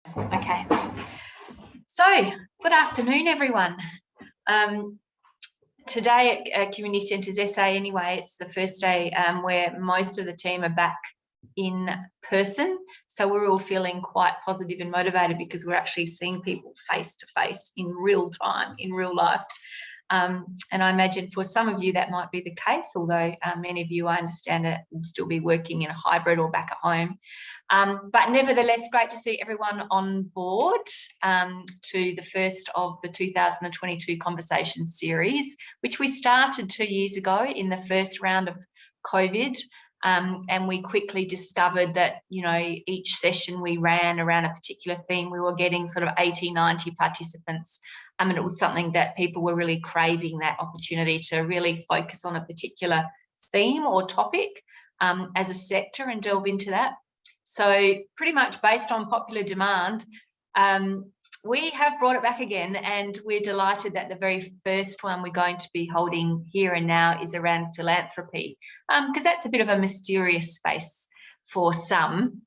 Okay. So, good afternoon, everyone. Today at Community Centre's SA anyway, it's the first day where most of the team are back in person. So we're all feeling quite positive and motivated because we're actually seeing people face to face in real time, in real life. And I imagine for some of you that might be the case, although many of you, I understand, will still be working in a hybrid or back at home. But nevertheless, great to see everyone on board to the first of the 2022 conversation series, which we started 2 years ago in the first round of COVID. And we quickly discovered that, you know, each session we ran around a particular theme, we were getting sort of 80, 90 participants. And it was something that people were really craving, that opportunity to really focus on a particular theme or topic as a sector and delve into that. So pretty much based on popular demand, we have brought it back again, and we're delighted that the very first one we're going to be holding here and now is around philanthropy, because that's a bit of a mysterious space for some.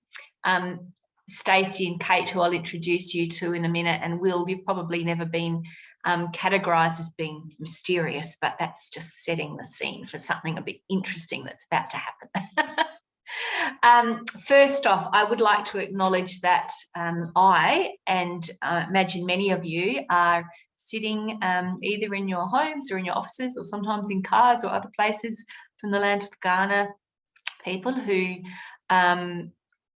Stacey and Kate, who I'll introduce you to in a minute, and Will, you've probably never been categorised as being mysterious, but that's just setting the scene for something a bit interesting that's about to happen. First off, I would like to acknowledge that I and imagine many of you are sitting either in your homes or in your offices or sometimes in cars or other places from the land of Ghana, people who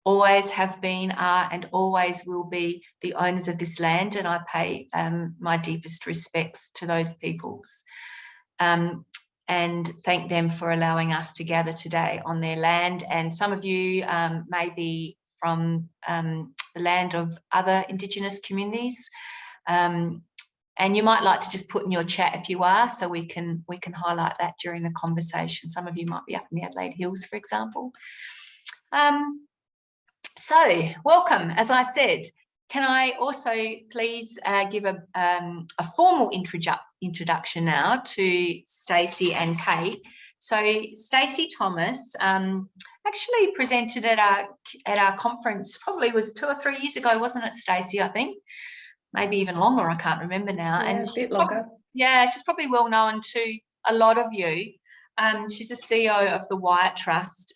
always have been, are and always will be the owners of this land, and I pay my deepest respects to those peoples. And thank them for allowing us to gather today on their land. And some of you may be from the land of other Indigenous communities. And you might like to just put in your chat if you are, so we can highlight that during the conversation. Some of you might be up in the Adelaide Hills, for example. So welcome, as I said. Can I also please give a formal introduction now to Stacey and Kate. So Stacey Thomas actually presented at our conference, probably was 2 or 3 years ago, wasn't it, Stacey? I think maybe even longer. I can't remember now. Yeah, and a bit longer. She's probably well known to a lot of you. She's the CEO of the Wyatt Trust,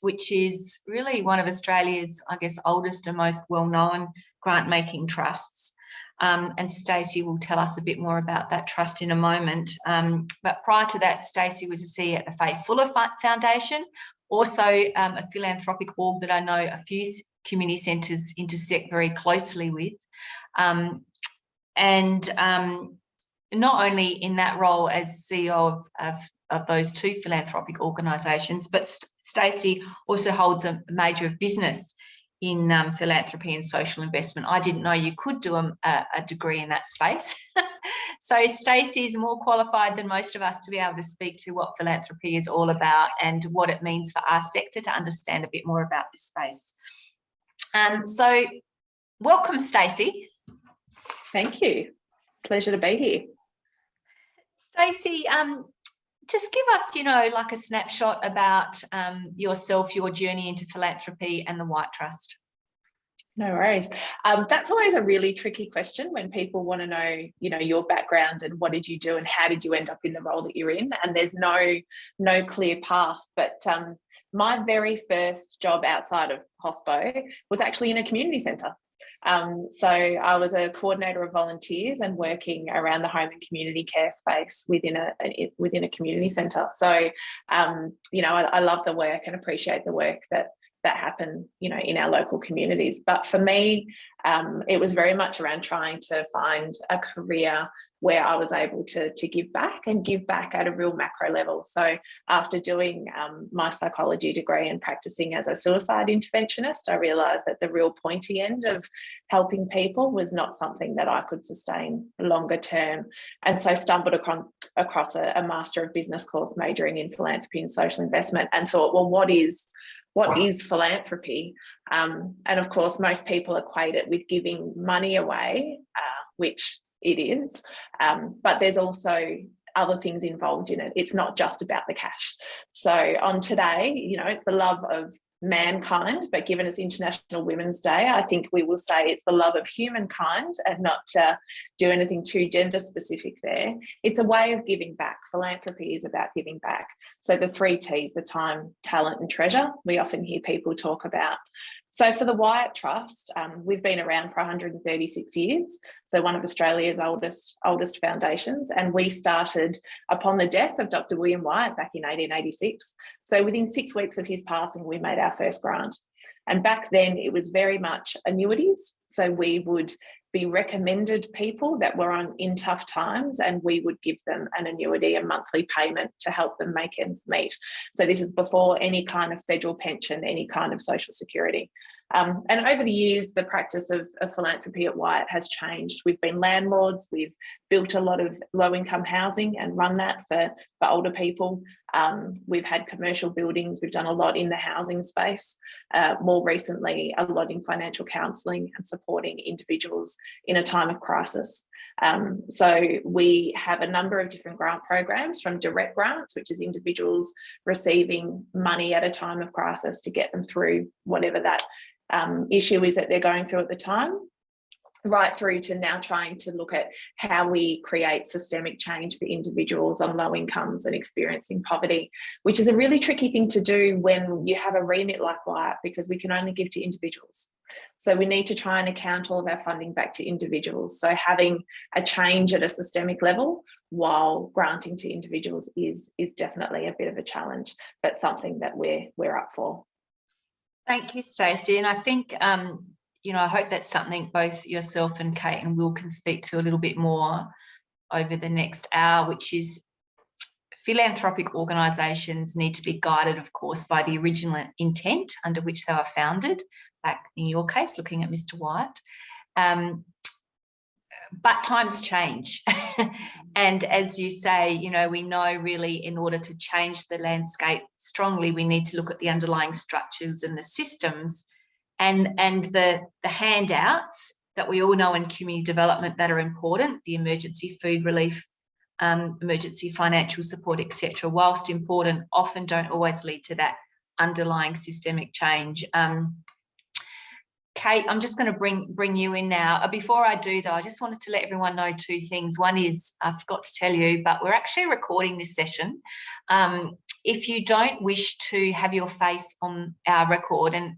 which is really one of Australia's, I guess, oldest and most well-known grant-making trusts. And Stacey will tell us a bit more about that trust in a moment. But prior to that, Stacey was a CEO at the Fay Fuller Foundation, also a philanthropic org that I know a few community centres intersect very closely with. And not only in that role as CEO of those two philanthropic organisations, but Stacey also holds a major of business in philanthropy and social investment. I didn't know you could do a degree in that space. So Stacey is more qualified than most of us to be able to speak to what philanthropy is all about and what it means for our sector to understand a bit more about this space. So welcome, Stacey. Thank you. Pleasure to be here. Stacey, just give us, you know, like a snapshot about yourself, your journey into philanthropy and the Wyatt Trust. No worries. That's always a really tricky question when people want to know, you know, your background and what did you do and how did you end up in the role that you're in? And there's no clear path. But my very first job outside of hospo was actually in a community centre. So I was a coordinator of volunteers and working around the home and community care space within a community centre. So, you know, I love the work and appreciate the work that happen, you know, in our local communities. But for me, it was very much around trying to find a career where I was able to give back and give back at a real macro level. So after doing my psychology degree and practicing as a suicide interventionist, I realised that the real pointy end of helping people was not something that I could sustain longer term. And so stumbled across a Master of Business course majoring in philanthropy and social investment and thought, well, what is philanthropy? And of course, most people equate it with giving money away, which it is, but there's also other things involved in it. It's not just about the cash. So on today, you know, it's the love of mankind, but given it's International Women's Day, I think we will say it's the love of humankind and not do anything too gender specific there. It's a way of giving back. Philanthropy is about giving back. So the 3 T's, the time, talent and treasure, we often hear people talk about. So for the Wyatt Trust, we've been around for 136 years, so one of Australia's oldest foundations, and we started upon the death of Dr. William Wyatt back in 1886. So within 6 weeks of his passing, we made our first grant. And back then it was very much annuities. So we would be recommended people that were in tough times, and we would give them an annuity, a monthly payment to help them make ends meet. So this is before any kind of federal pension, any kind of social security. And over the years, the practice of philanthropy at Wyatt has changed. We've been landlords, we've built a lot of low-income housing and run that for older people. We've had commercial buildings, we've done a lot in the housing space, more recently a lot in financial counselling and supporting individuals in a time of crisis. So we have a number of different grant programs, from direct grants, which is individuals receiving money at a time of crisis to get them through whatever that issue is that they're going through at the time, right through to now trying to look at how we create systemic change for individuals on low incomes and experiencing poverty, which is a really tricky thing to do when you have a remit like Wyatt, because we can only give to individuals. So we need to try and account all of our funding back to individuals. So having a change at a systemic level while granting to individuals is definitely a bit of a challenge, but something that we're up for. Thank you, Stacey. And I think, I hope that's something both yourself and Kate and Will can speak to a little bit more over the next hour, which is philanthropic organisations need to be guided, of course, by the original intent under which they were founded, back in your case, looking at Mr. Wyatt. But times change. And as you say, we know really in order to change the landscape strongly, we need to look at the underlying structures and the systems and the handouts that we all know in community development that are important, the emergency food relief, emergency financial support, etc., whilst important, often don't always lead to that underlying systemic change. Kate, I'm just going to bring you in now. Before I do, though, I just wanted to let everyone know 2 things. One is, I forgot to tell you, but we're actually recording this session. If you don't wish to have your face on our record, and,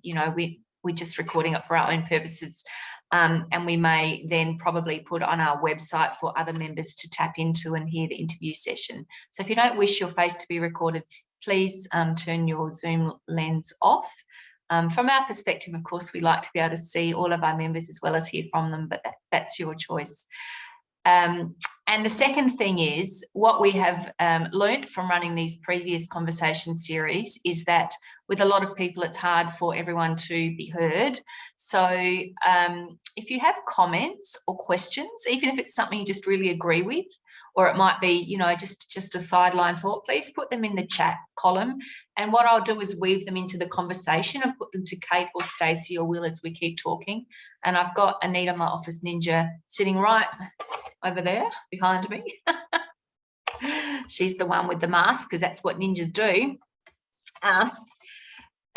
we're just recording it for our own purposes, and we may then probably put on our website for other members to tap into and hear the interview session. So if you don't wish your face to be recorded, please turn your Zoom lens off. From our perspective, of course, we like to be able to see all of our members as well as hear from them, but that's your choice. And the second thing is, what we have learned from running these previous conversation series is that with a lot of people, it's hard for everyone to be heard. So if you have comments or questions, even if it's something you just really agree with, or it might be, just a sideline thought, please put them in the chat column. And what I'll do is weave them into the conversation and put them to Kate or Stacey or Will as we keep talking. And I've got Anita, my office ninja, sitting right over there behind me. She's the one with the mask, because that's what ninjas do.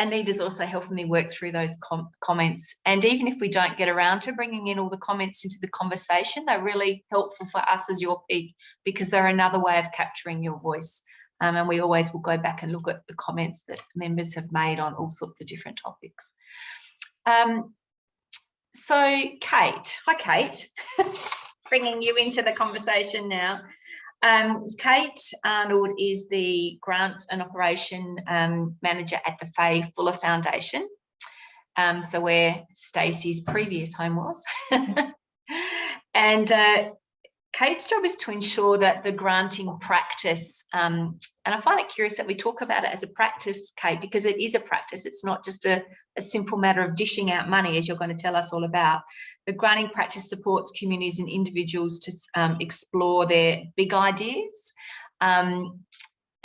Anita's also helping me work through those comments. And even if we don't get around to bringing in all the comments into the conversation, they're really helpful for us as your peak, because they're another way of capturing your voice. And we always will go back and look at the comments that members have made on all sorts of different topics. So Kate, hi Kate, bringing you into the conversation now. Kate Arnold is the Grants and Operation Manager at the Fay Fuller Foundation. So where Stacey's previous home was. And Kate's job is to ensure that the granting practice, and I find it curious that we talk about it as a practice, Kate, because it is a practice. It's not just a simple matter of dishing out money, as you're going to tell us all about. The granting practice supports communities and individuals to explore their big ideas. And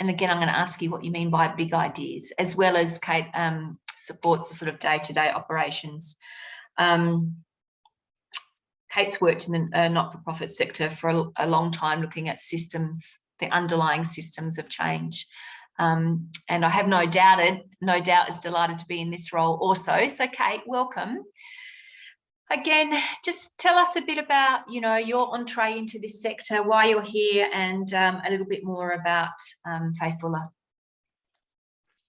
again, I'm going to ask you what you mean by big ideas, as well as Kate supports the sort of day-to-day operations. Kate's worked in the not-for-profit sector for a long time, looking at systems, the underlying systems of change. And I have no doubt is delighted to be in this role also. So Kate, welcome. Again, just tell us a bit about, your entree into this sector, why you're here, and a little bit more about Fay Fuller.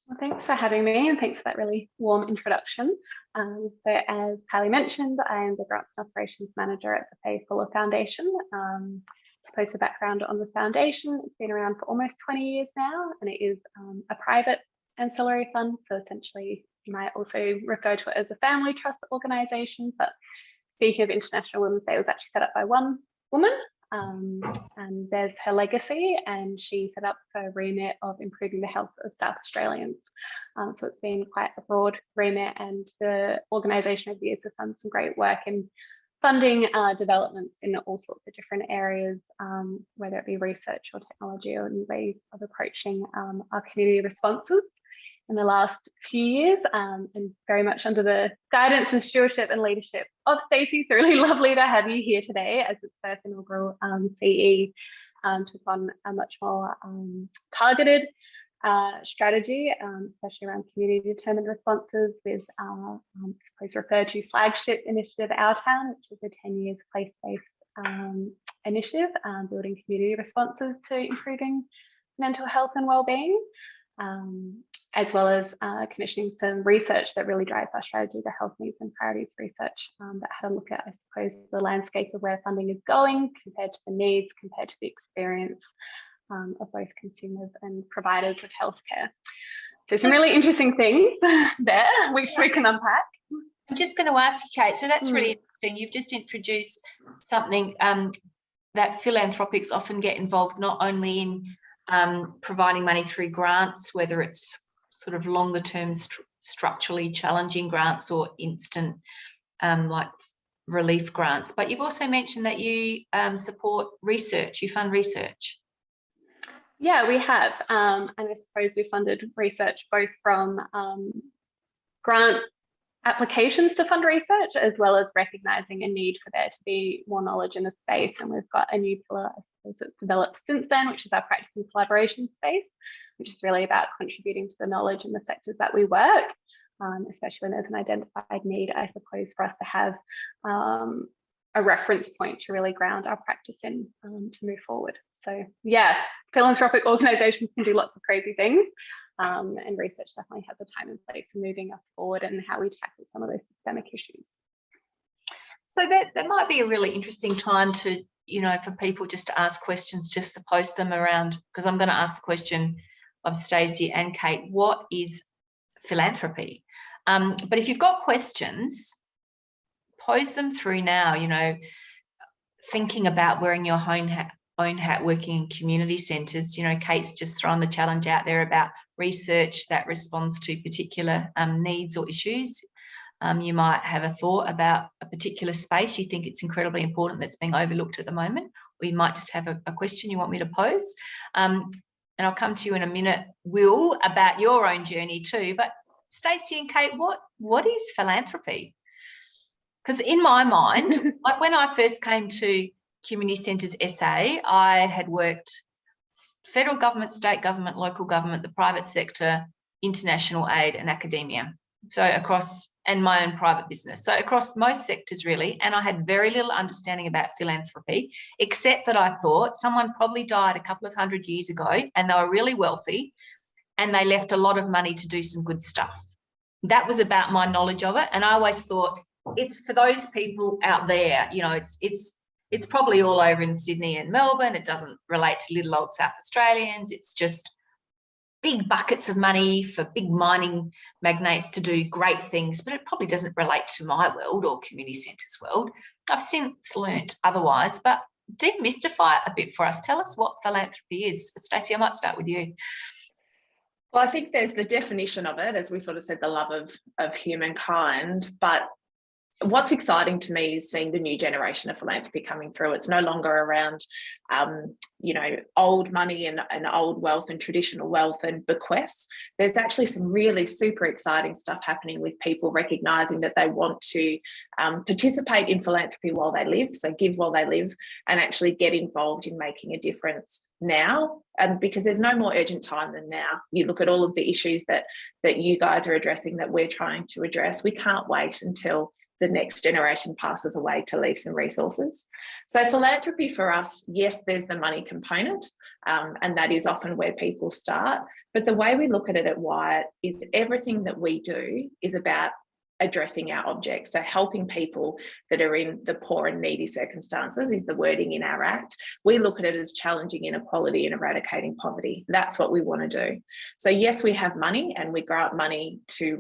Well, thanks for having me, and thanks for that really warm introduction. So as Kylie mentioned, I am the Grants and Operations Manager at the Fay Fuller Foundation. To post a background on the foundation, it's been around for almost 20 years now, and it is a private ancillary fund. So essentially, you might also refer to it as a family trust organisation. But speaking of International Women's Day, it was actually set up by one woman. And there's her legacy, and she set up a remit of improving the health of South Australians. So it's been quite a broad remit, and the organisation over the years has done some great work in funding developments in all sorts of different areas, whether it be research or technology or new ways of approaching our community responses in the last few years, and very much under the guidance and stewardship and leadership of Stacey. So really lovely to have you here today as its first inaugural CE. Took on a much more targeted strategy, especially around community determined responses, with I suppose referred to flagship initiative Our Town, which is a 10 years place-based initiative, building community responses to improving mental health and wellbeing. As well as commissioning some research that really drives our strategy, the health needs and priorities research, that had a look at, I suppose, the landscape of where funding is going compared to the needs, compared to the experience of both consumers and providers of healthcare. So some really interesting things there, which we can unpack. I'm just going to ask you, Kate, so that's really interesting. You've just introduced something that philanthropics often get involved not only in providing money through grants, whether it's sort of longer term structurally challenging grants or instant like relief grants, but you've also mentioned that you support research, you fund research. Yeah, we have, and I suppose we funded research both from grant applications to fund research, as well as recognising a need for there to be more knowledge in the space. And we've got a new pillar, I suppose, that's developed since then, which is our practice and collaboration space, which is really about contributing to the knowledge in the sectors that we work, especially when there's an identified need, I suppose, for us to have a reference point to really ground our practice in to move forward. So yeah, philanthropic organisations can do lots of crazy things. And research definitely has a time and place in moving us forward and how we tackle some of those systemic issues. So that might be a really interesting time to, for people just to ask questions, just to post them around, because I'm going to ask the question of Stacey and Kate, what is philanthropy? But if you've got questions, post them through now, thinking about wearing your own hat working in community centres. Kate's just thrown the challenge out there about research that responds to particular needs or issues. You might have a thought about a particular space you think it's incredibly important that's being overlooked at the moment, or you might just have a question you want me to pose. And I'll come to you in a minute, Will, about your own journey too. But Stacey and Kate, what is philanthropy? Because in my mind, like when I first came to Community Centres SA, I had worked federal government, state government, local government, the private sector, international aid and academia. So and my own private business. So across most sectors really, and I had very little understanding about philanthropy, except that I thought someone probably died a couple of 100 years ago and they were really wealthy and they left a lot of money to do some good stuff. That was about my knowledge of it. And I always thought it's for those people out there, it's probably all over in Sydney and Melbourne. It doesn't relate to little old South Australians. It's just big buckets of money for big mining magnates to do great things, but it probably doesn't relate to my world or community centres world. I've since learnt otherwise, but demystify it a bit for us. Tell us what philanthropy is. Stacey, I might start with you. Well, I think there's the definition of it, as we sort of said, the love of humankind, but what's exciting to me is seeing the new generation of philanthropy coming through. It's no longer around, old money and old wealth and traditional wealth and bequests. There's actually some really super exciting stuff happening with people recognising that they want to participate in philanthropy while they live, so give while they live, and actually get involved in making a difference now, because there's no more urgent time than now. You look at all of the issues that you guys are addressing, that we're trying to address. We can't wait until the next generation passes away to leave some resources. So philanthropy for us, yes, there's the money component, and that is often where people start. But the way we look at it at Wyatt is everything that we do is about addressing our objects. So helping people that are in the poor and needy circumstances is the wording in our act. We look at it as challenging inequality and eradicating poverty. That's what we want to do. So yes, we have money, and we grant money to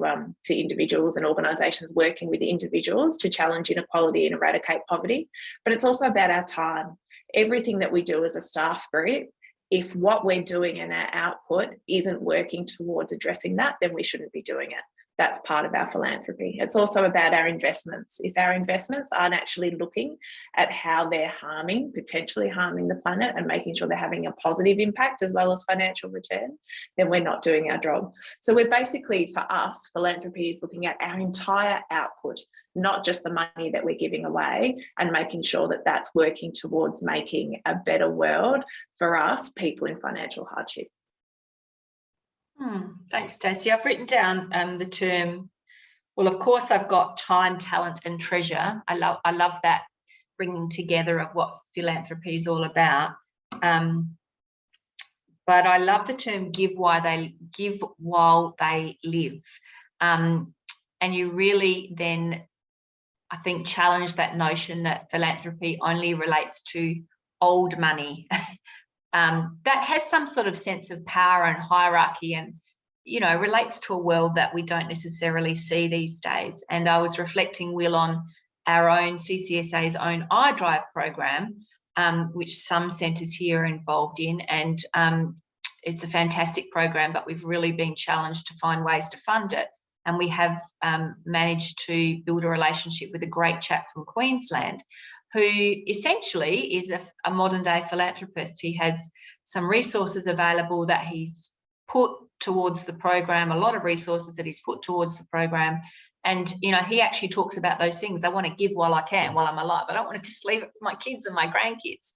individuals and organisations working with individuals to challenge inequality and eradicate poverty. But it's also about our time. Everything that we do as a staff group, if what we're doing and our output isn't working towards addressing that, then we shouldn't be doing it. That's part of our philanthropy. It's also about our investments. If our investments aren't actually looking at how they're potentially harming the planet, and making sure they're having a positive impact as well as financial return, then we're not doing our job. So we're basically, for us, philanthropy is looking at our entire output, not just the money that we're giving away, and making sure that that's working towards making a better world for us, people in financial hardship. Thanks, Stacey. I've written down the term, well, of course, I've got time, talent and treasure. I love that bringing together of what philanthropy is all about. But I love the term give while they live. And you really then, I think, challenge that notion that philanthropy only relates to old money. That has some sort of sense of power and hierarchy, and relates to a world that we don't necessarily see these days. And I was reflecting, Will, on our own CCSA's own iDrive program, which some centres here are involved in, and it's a fantastic program, but we've really been challenged to find ways to fund it. And we have managed to build a relationship with a great chap from Queensland, who essentially is a modern day philanthropist. He has some resources available that he's put towards the program, a lot of resources that he's put towards the program. And, he actually talks about those things. I want to give while I can, while I'm alive. I don't want to just leave it for my kids and my grandkids.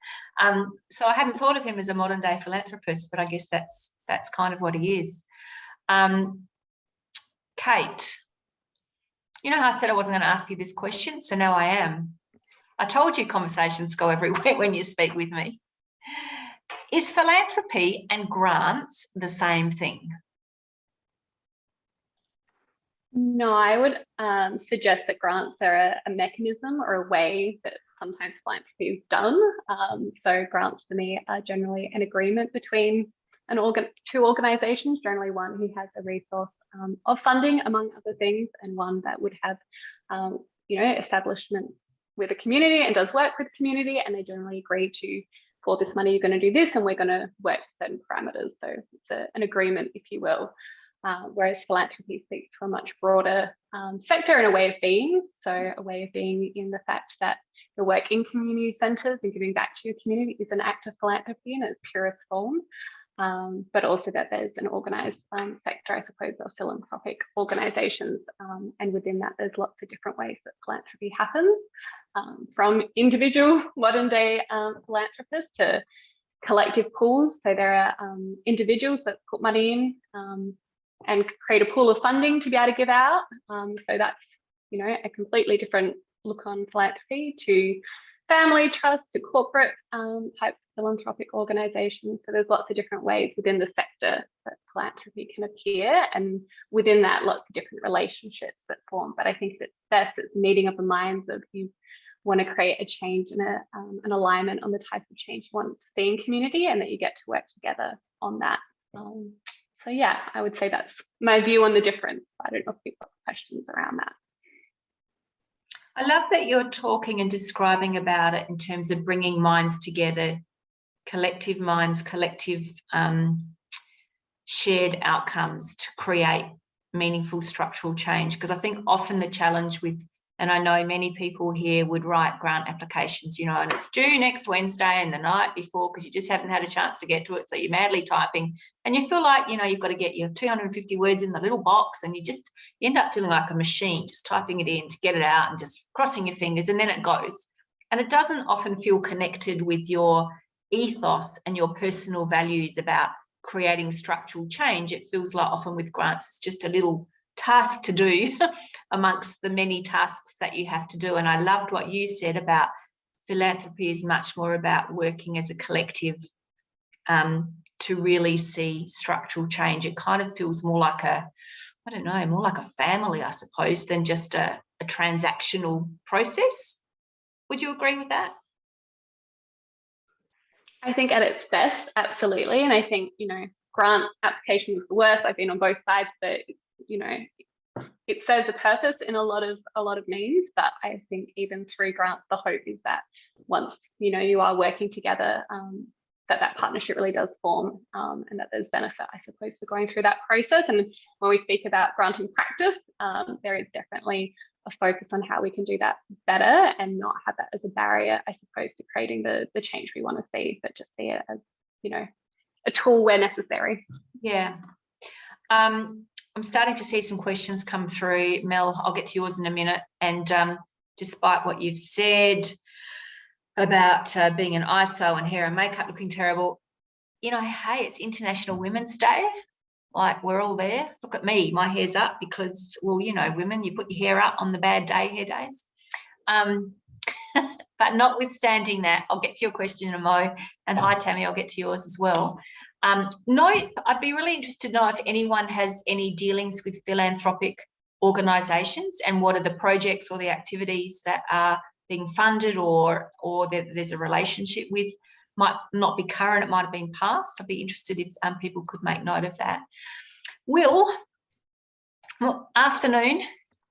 So I hadn't thought of him as a modern day philanthropist, but I guess that's kind of what he is. Kate, how I said I wasn't going to ask you this question, so now I am. I told you conversations go everywhere when you speak with me. Is philanthropy and grants the same thing? No, I would suggest that grants are a mechanism or a way that sometimes philanthropy is done. So grants for me are generally an agreement between two organisations, generally one who has a resource of funding, among other things, and one that would have, establishment with a community and does work with the community, and they generally agree to, for this money you're going to do this, and we're going to work to certain parameters. So it's an agreement, if you will. Whereas philanthropy speaks to a much broader sector and a way of being. So a way of being in the fact that your work in community centres and giving back to your community is an act of philanthropy in its purest form. But also that there's an organised sector, I suppose, of philanthropic organisations. And within that, there's lots of different ways that philanthropy happens, from individual modern day philanthropists to collective pools. So there are individuals that put money in and create a pool of funding to be able to give out. So that's, a completely different look on philanthropy, to family trust, to corporate types of philanthropic organisations. So there's lots of different ways within the sector that philanthropy can appear, and within that, lots of different relationships that form. But I think it's meeting of the minds of, you want to create a change and an alignment on the type of change you want to see in community, and that you get to work together on that. So yeah, I would say that's my view on the difference. I don't know if you've got questions around that. I love that you're talking and describing about it in terms of bringing minds together, collective minds, collective shared outcomes to create meaningful structural change. Because I think often the challenge with And I know many people here would write grant applications, you know, and it's due next Wednesday and the night before, because you just haven't had a chance to get to it. So you're madly typing and you feel like, you know, you've got to get your 250 words in the little box, and you end up feeling like a machine, just typing it in to get it out and just crossing your fingers, and then it goes. And it doesn't often feel connected with your ethos and your personal values about creating structural change. It feels like often with grants, it's just a little task to do amongst the many tasks that you have to do. And I loved what you said about philanthropy is much more about working as a collective to really see structural change. It kind of feels more like more like a family, I suppose, than just a transactional process. Would you agree with that? I think at its best, absolutely. And I think, you know, grant application is the worst. I've been on both sides, but it's, you know, it serves a purpose in a lot of means. But I think even through grants, the hope is that once, you know, you are working together, that partnership really does form, and that there's benefit, I suppose, for going through that process. And when we speak about granting practice, there is definitely a focus on how we can do that better and not have that as a barrier, I suppose, to creating the change we want to see, but just see it as, you know, a tool where necessary. Yeah. I'm starting to see some questions come through. Mel, I'll get to yours in a minute. And despite what you've said about being an ISO and hair and makeup looking terrible, you know, hey, it's International Women's Day. Like, we're all there. Look at me, my hair's up because, well, you know, women, you put your hair up on the bad day, hair days. But notwithstanding that, I'll get to your question in a mo. And hi, Tammy, I'll get to yours as well. No, I'd be really interested to know if anyone has any dealings with philanthropic organisations and what are the projects or the activities that are being funded or that there's a relationship with. Might not be current, it might have been past. I'd be interested if people could make note of that. Will, well, afternoon.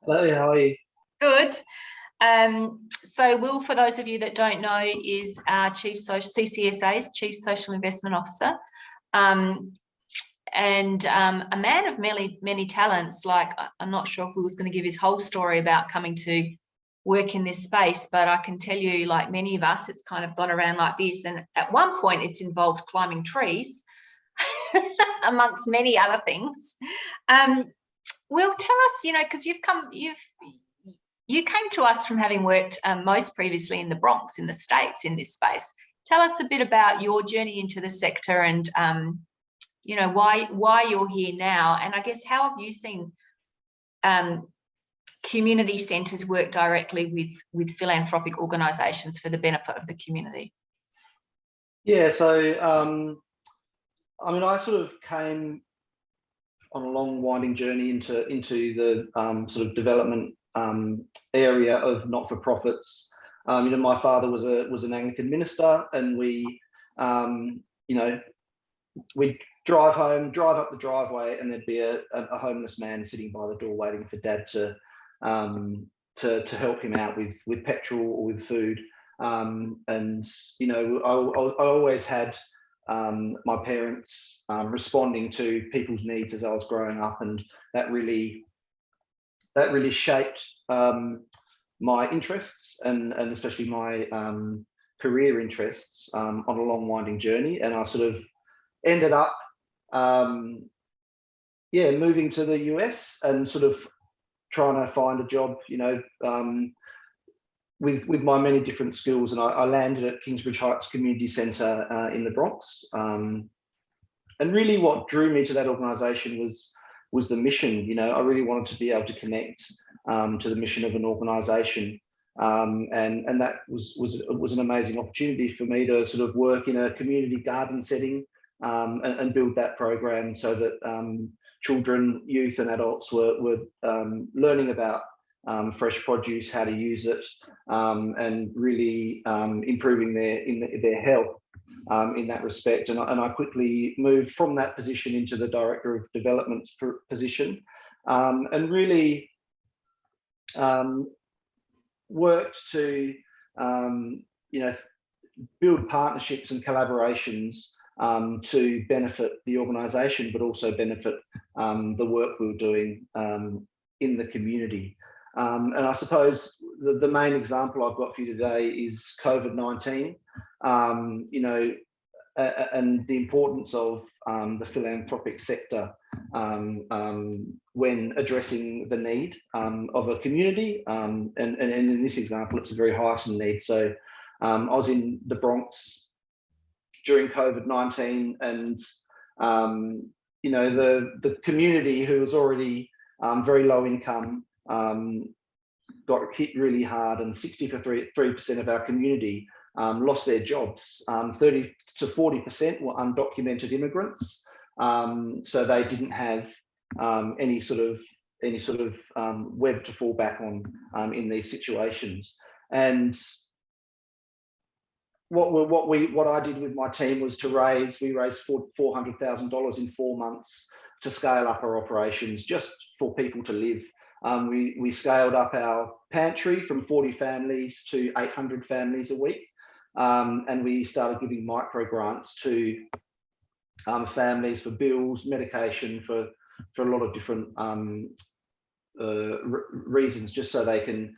Hello, how are you? Good. So Will, for those of you that don't know, is our CCSA's Chief Social Investment Officer, and a man of many talents. Like, I'm not sure if Will's going to give his whole story about coming to work in this space, but I can tell you, like many of us, it's kind of gone around like this. And at one point it's involved climbing trees amongst many other things. Will, tell us, you know, because you came to us from having worked most previously in the Bronx in the States in this space. Tell us a bit about your journey into the sector and you know, why you're here now, and I guess how have you seen community centres work directly with philanthropic organisations for the benefit of the community? Yeah, so I mean, I sort of came on a long winding journey into the sort of development area of not-for-profits. You know, my father was an Anglican minister, and we, you know, we'd drive up the driveway, and there'd be a homeless man sitting by the door waiting for Dad to help him out with petrol or with food. And you know, I always had my parents responding to people's needs as I was growing up, and that really shaped my interests and especially my career interests on a long winding journey. And I sort of ended up moving to the US and sort of trying to find a job, you know, with my many different skills. And I landed at Kingsbridge Heights Community Centre in the Bronx. And really what drew me to that organisation was the mission. You know, I really wanted to be able to connect to the mission of an organisation. And that was an amazing opportunity for me to sort of work in a community garden setting and build that program so that children, youth and adults were learning about fresh produce, how to use it, and really improving their health in that respect. And I quickly moved from that position into the Director of Development position, and really worked to you know, build partnerships and collaborations to benefit the organisation, but also benefit the work we were doing in the community. And I suppose the main example I've got for you today is COVID-19, you know, and the importance of the philanthropic sector when addressing the need of a community. And in this example, it's a very heightened need. So I was in the Bronx during COVID-19, and you know, the community, who was already very low income, got hit really hard, and 63% of our community lost their jobs. 30 to 40% were undocumented immigrants, so they didn't have any sort of web to fall back on in these situations. And what I did with my team was we raised $400,000 in 4 months to scale up our operations just for people to live. We scaled up our pantry from 40 families to 800 families a week, and we started giving micro grants to families for bills, medication, for a lot of different reasons, just so they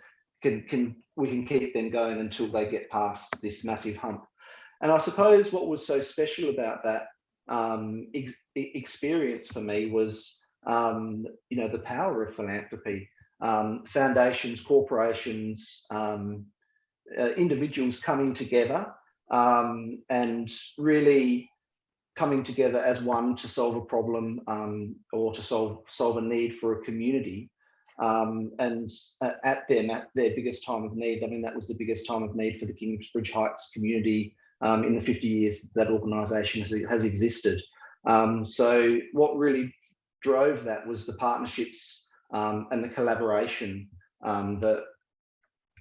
we can keep them going until they get past this massive hump. And I suppose what was so special about that experience for me was, you know, the power of philanthropy. Foundations, corporations, individuals coming together and really coming together as one to solve a problem or to solve a need for a community. And at their biggest time of need, I mean, that was the biggest time of need for the Kingsbridge Heights community in the 50 years that organisation has existed. So what really drove that was the partnerships and the collaboration that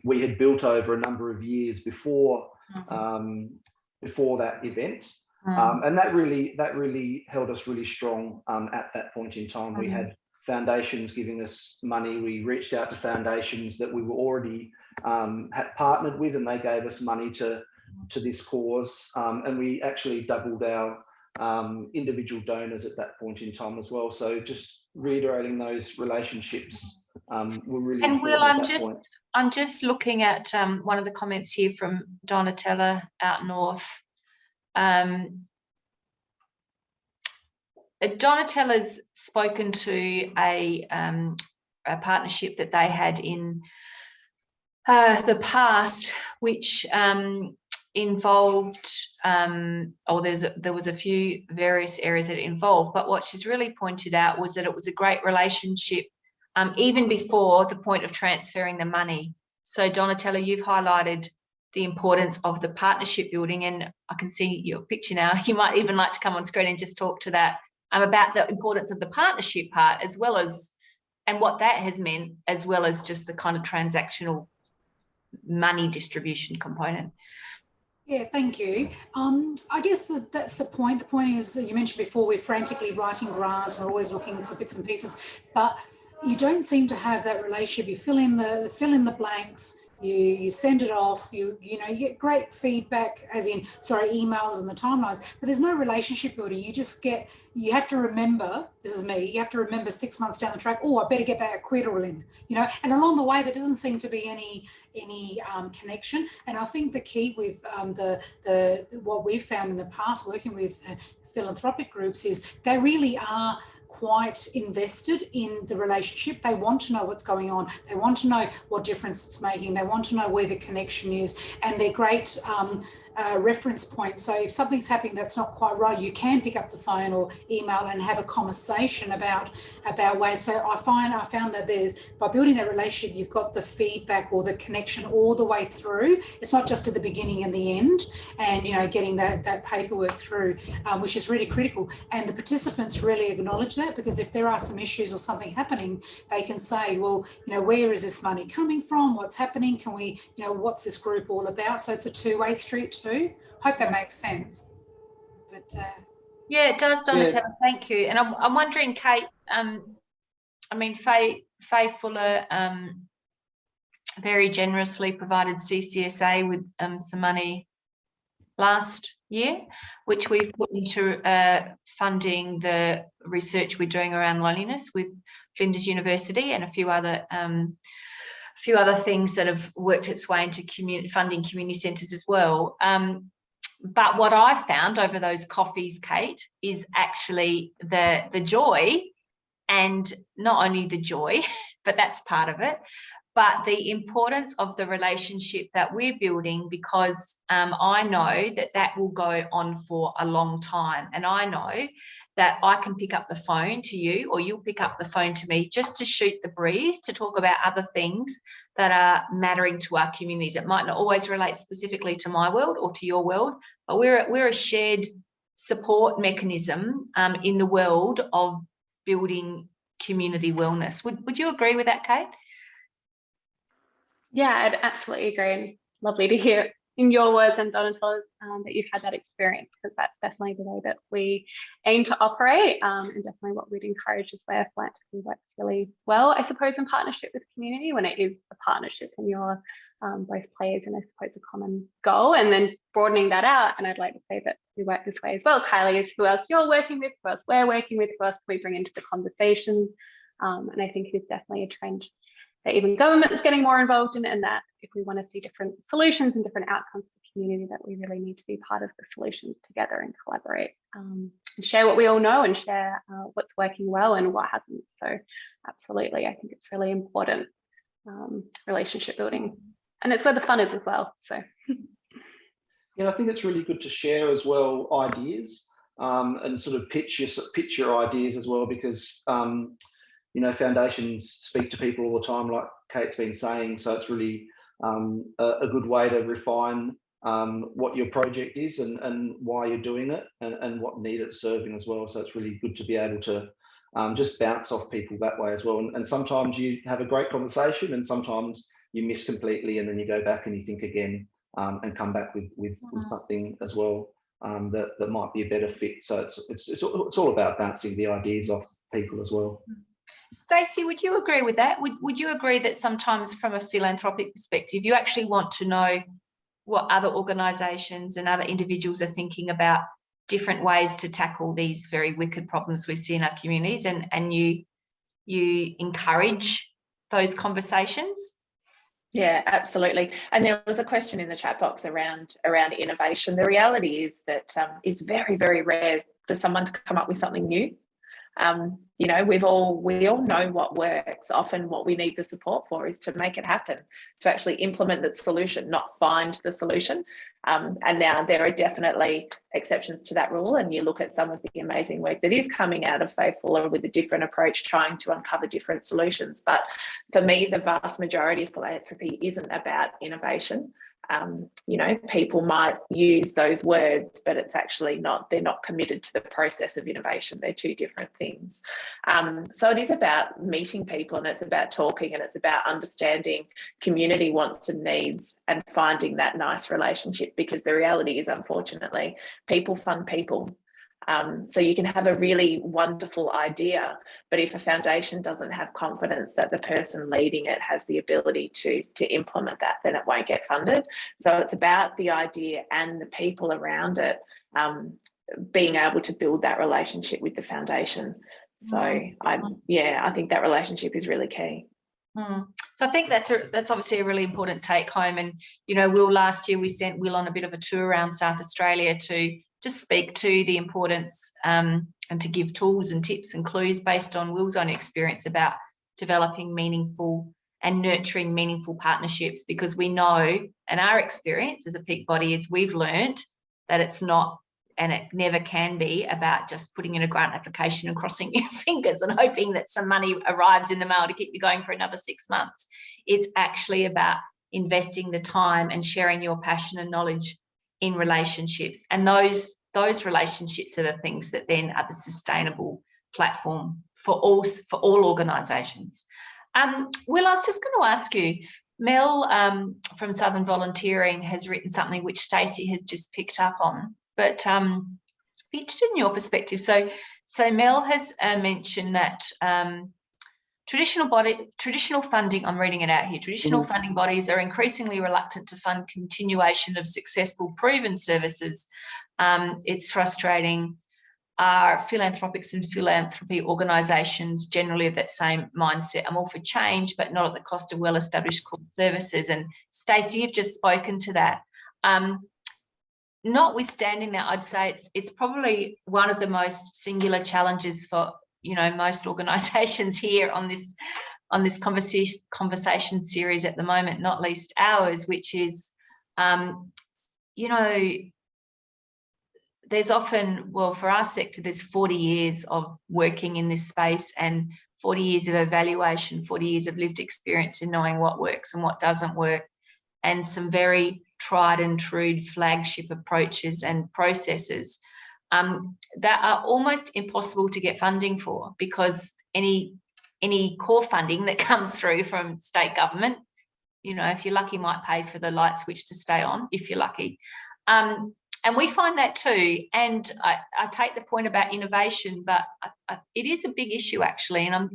we had built over a number of years before that event. And that really held us really strong at that point in time. We had foundations giving us money. We reached out to foundations that we were already had partnered with, and they gave us money to this cause. And we actually doubled our individual donors at that point in time as well. So just reiterating those relationships were really important. And Will, I'm just looking at one of the comments here from Donatella out north. Donatella's spoken to a partnership that they had in the past, which involved, there was a few various areas that it involved, but what she's really pointed out was that it was a great relationship even before the point of transferring the money. So Donatella, you've highlighted the importance of the partnership building, and I can see your picture now. You might even like to come on screen and just talk to that about the importance of the partnership part, as well as, and what that has meant, as well as just the kind of transactional money distribution component. Yeah, thank you. I guess that's the point. The point is, you mentioned before, we're frantically writing grants, we're always looking for bits and pieces, but you don't seem to have that relationship. You fill in the blanks, you send it off, you get great feedback, as in, emails and the timelines, but there's no relationship building. You have to remember, this is me, you have to remember 6 months down the track, oh, I better get that acquittal in, and along the way, there doesn't seem to be any connection. And I think the key with what we've found in the past working with philanthropic groups is they really are quite invested in the relationship. They want to know what's going on. They want to know what difference it's making. They want to know where the connection is, and they're great reference points. So if something's happening that's not quite right, you can pick up the phone or email and have a conversation about ways. So I found that by building that relationship, you've got the feedback or the connection all the way through. It's not just at the beginning and the end, and getting that paperwork through, which is really critical. And the participants really acknowledge that, because if there are some issues or something happening, they can say, well, where is this money coming from? What's happening? Can we, what's this group all about? So it's a two-way street too. Hope that makes sense. But yeah, it does, Donatella. Yeah. Thank you. And I'm wondering, Kate, Fay Fuller very generously provided CCSA with some money last year, which we've put into funding the research we're doing around loneliness with Flinders University and a few other few other things that have worked its way into funding community centres as well. But what I found over those coffees, Kate, is actually the joy, and not only the joy, but that's part of it, but the importance of the relationship that we're building, because I know that will go on for a long time. And I know that I can pick up the phone to you, or you'll pick up the phone to me, just to shoot the breeze, to talk about other things that are mattering to our communities. It might not always relate specifically to my world or to your world, but we're a shared support mechanism in the world of building community wellness. Would you agree with that, Kate? Yeah, I'd absolutely agree. And lovely to hear in your words and Donatella's that you've had that experience, because that's definitely the way that we aim to operate, and definitely what we'd encourage is where philanthropy works really well, I suppose, in partnership with community, when it is a partnership and you're both players in, I suppose, a common goal, and then broadening that out. And I'd like to say that we work this way as well. Kylie, is who else you're working with, who else we're working with, who else can we bring into the conversation? And I think it is definitely a trend that even government is getting more involved in, and that if we want to see different solutions and different outcomes for the community, that we really need to be part of the solutions together and collaborate, and share what we all know, and share what's working well and what hasn't. So absolutely, I think it's really important relationship building, and it's where the fun is as well. So yeah, I think it's really good to share as well ideas, and sort of pitch your ideas as well, because you know, foundations speak to people all the time, like Kate's been saying. So it's really a good way to refine what your project is and why you're doing it, and what need it's serving as well. So it's really good to be able to just bounce off people that way as well. And sometimes you have a great conversation, and sometimes you miss completely, and then you go back and you think again, and come back with something as well that might be a better fit. So it's all about bouncing the ideas off people as well. Stacey, would you agree with that? Would you agree that sometimes from a philanthropic perspective, you actually want to know what other organisations and other individuals are thinking about different ways to tackle these very wicked problems we see in our communities, and you encourage those conversations? Yeah, absolutely. And there was a question in the chat box around innovation. The reality is that it's very, very rare for someone to come up with something new. You know, we all know what works. Often what we need the support for is to make it happen, to actually implement the solution, not find the solution. And now there are definitely exceptions to that rule. And you look at some of the amazing work that is coming out of Fay Fuller with a different approach, trying to uncover different solutions. But for me, the vast majority of philanthropy isn't about innovation. You know, people might use those words, but it's actually not, they're not committed to the process of innovation. They're two different things. So it is about meeting people, and it's about talking, and it's about understanding community wants and needs, and finding that nice relationship, because the reality is, unfortunately, people fund people. So you can have a really wonderful idea, but if a foundation doesn't have confidence that the person leading it has the ability to implement that, then it won't get funded. So it's about the idea and the people around it being able to build that relationship with the foundation. So I think that relationship is really key. So I think that's obviously a really important take home. And you know, last year we sent Will on a bit of a tour around South Australia to just speak to the importance and to give tools and tips and clues based on Will's own experience about developing meaningful and nurturing meaningful partnerships, because we know, and our experience as a peak body is, we've learned that it's not, and it never can be, about just putting in a grant application and crossing your fingers and hoping that some money arrives in the mail to keep you going for another 6 months. It's actually about investing the time and sharing your passion and knowledge in relationships, and those relationships are the things that then are the sustainable platform for all organisations. Will, I was just going to ask you, Mel from Southern Volunteering has written something which Stacey has just picked up on, but be interested in your perspective. So Mel has mentioned that traditional funding, I'm reading it out here, traditional funding bodies are increasingly reluctant to fund continuation of successful proven services. It's frustrating. are philanthropics and philanthropy organisations generally of that same mindset. I'm all for change, but not at the cost of well-established core services. And Stacey, you've just spoken to that. Notwithstanding that, I'd say it's probably one of the most singular challenges for, you know, most organisations here on this conversation series at the moment, not least ours, which is, you know, there's often, well, for our sector, there's 40 years of working in this space and 40 years of evaluation, 40 years of lived experience in knowing what works and what doesn't work, and some very tried and true flagship approaches and processes that are almost impossible to get funding for, because any core funding that comes through from state government, you know, if you're lucky, might pay for the light switch to stay on, if you're lucky. And we find that too. And I take the point about innovation, but it is a big issue actually. And I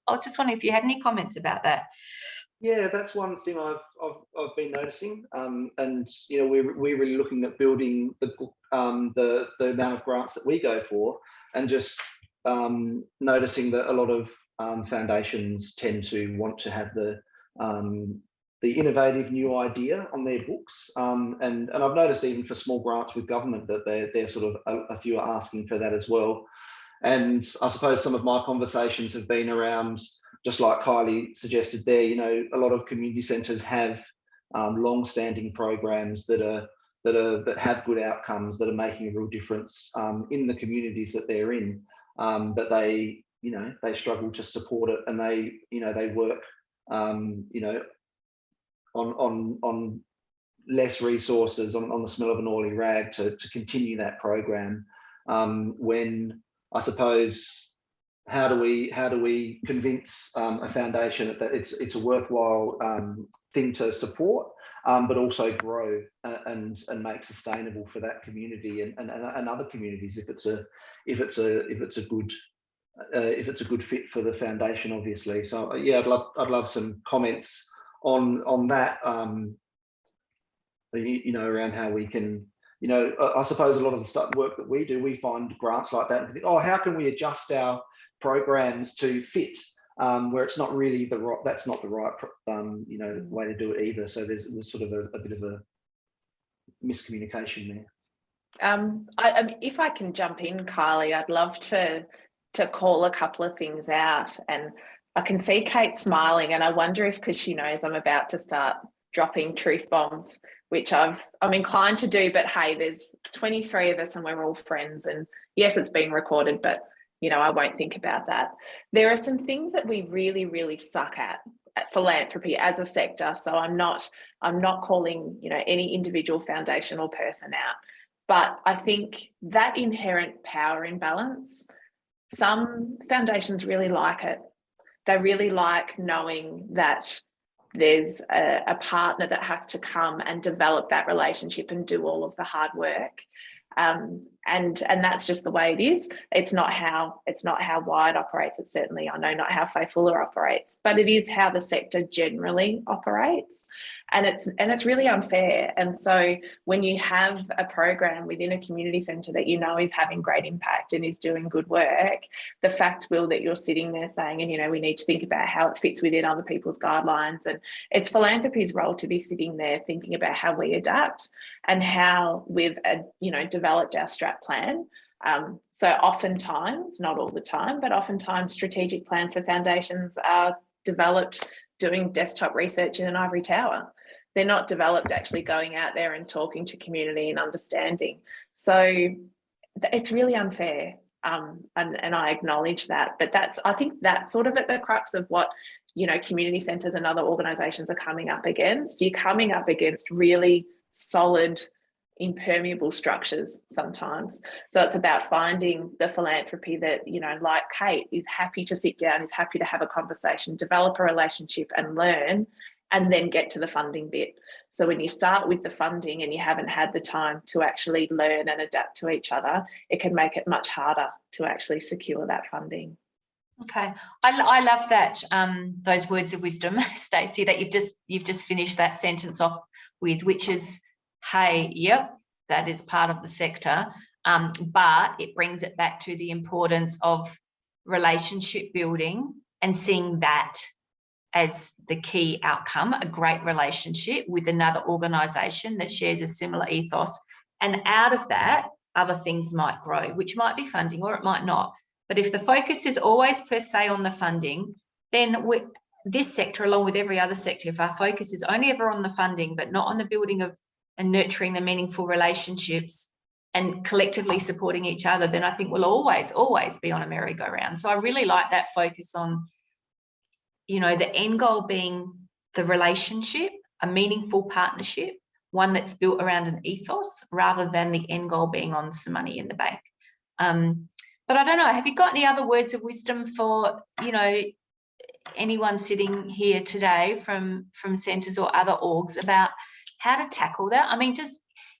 was just wondering if you had any comments about that. Yeah, that's one thing I've been noticing, and you know, we're really looking at building the amount of grants that we go for, and just noticing that a lot of foundations tend to want to have the innovative new idea on their books, and I've noticed even for small grants with government that they're sort of a few are asking for that as well. And I suppose some of my conversations have been around, just like Kylie suggested there, you know, a lot of community centres have long-standing programs that have good outcomes, that are making a real difference in the communities that they're in, but they struggle to support it, and they work on less resources, on the smell of an oily rag to continue that program. When I suppose, how do we convince a foundation that it's a worthwhile thing to support, but also grow and make sustainable for that community and other communities if it's a good fit for the foundation, obviously. So yeah, I'd love some comments on that, you know, around how we can, you know, I suppose a lot of the work that we do, we find grants like that and think, oh, how can we adjust our programs to fit, where it's not really that's not the right you know, way to do it either. So there's sort of a bit of a miscommunication there. If I can jump in, Kylie, I'd love to call a couple of things out. And I can see Kate smiling, and I wonder if, because she knows I'm about to start dropping truth bombs, which I'm inclined to do, but hey, there's 23 of us and we're all friends, and yes, it's been recorded, but you know, I won't think about that. There are some things that we really, really suck at philanthropy as a sector. So I'm not calling, you know, any individual foundation or person out, but I think that inherent power imbalance, some foundations really like it. They really like knowing that there's a partner that has to come and develop that relationship and do all of the hard work. And that's just the way it is. It's not how Wyatt operates. It's certainly, I know, not how Fay Fuller operates, but it is how the sector generally operates. And it's really unfair. And so when you have a program within a community centre that you know is having great impact and is doing good work, the fact, Will, that you're sitting there saying, and you know, we need to think about how it fits within other people's guidelines, and it's philanthropy's role to be sitting there thinking about how we adapt and how we've developed our strat plan. So oftentimes, not all the time, but oftentimes strategic plans for foundations are developed doing desktop research in an ivory tower. They're not developed actually going out there and talking to community and understanding. So it's really unfair, and I acknowledge that. But I think that's sort of at the crux of what, you know, community centres and other organisations are coming up against. You're coming up against really solid, impermeable structures sometimes. So it's about finding the philanthropy that, you know, like Kate, is happy to sit down, is happy to have a conversation, develop a relationship and learn, and then get to the funding bit. So when you start with the funding and you haven't had the time to actually learn and adapt to each other, it can make it much harder to actually secure that funding. Okay, I love that, those words of wisdom, Stacey, that you've just finished that sentence off with, which is, hey, yep, that is part of the sector. but it brings it back to the importance of relationship building and seeing that as the key outcome, a great relationship with another organisation that shares a similar ethos. And out of that, other things might grow, which might be funding or it might not. But if the focus is always per se on the funding, then this sector, along with every other sector, if our focus is only ever on the funding, but not on the building of and nurturing the meaningful relationships and collectively supporting each other, then I think we'll always be on a merry-go-round. So I really like that focus on, you know, the end goal being the relationship, a meaningful partnership, one that's built around an ethos rather than the end goal being on some money in the bank. But I don't know, have you got any other words of wisdom for, you know, anyone sitting here today from centres or other orgs about how to tackle that? I mean,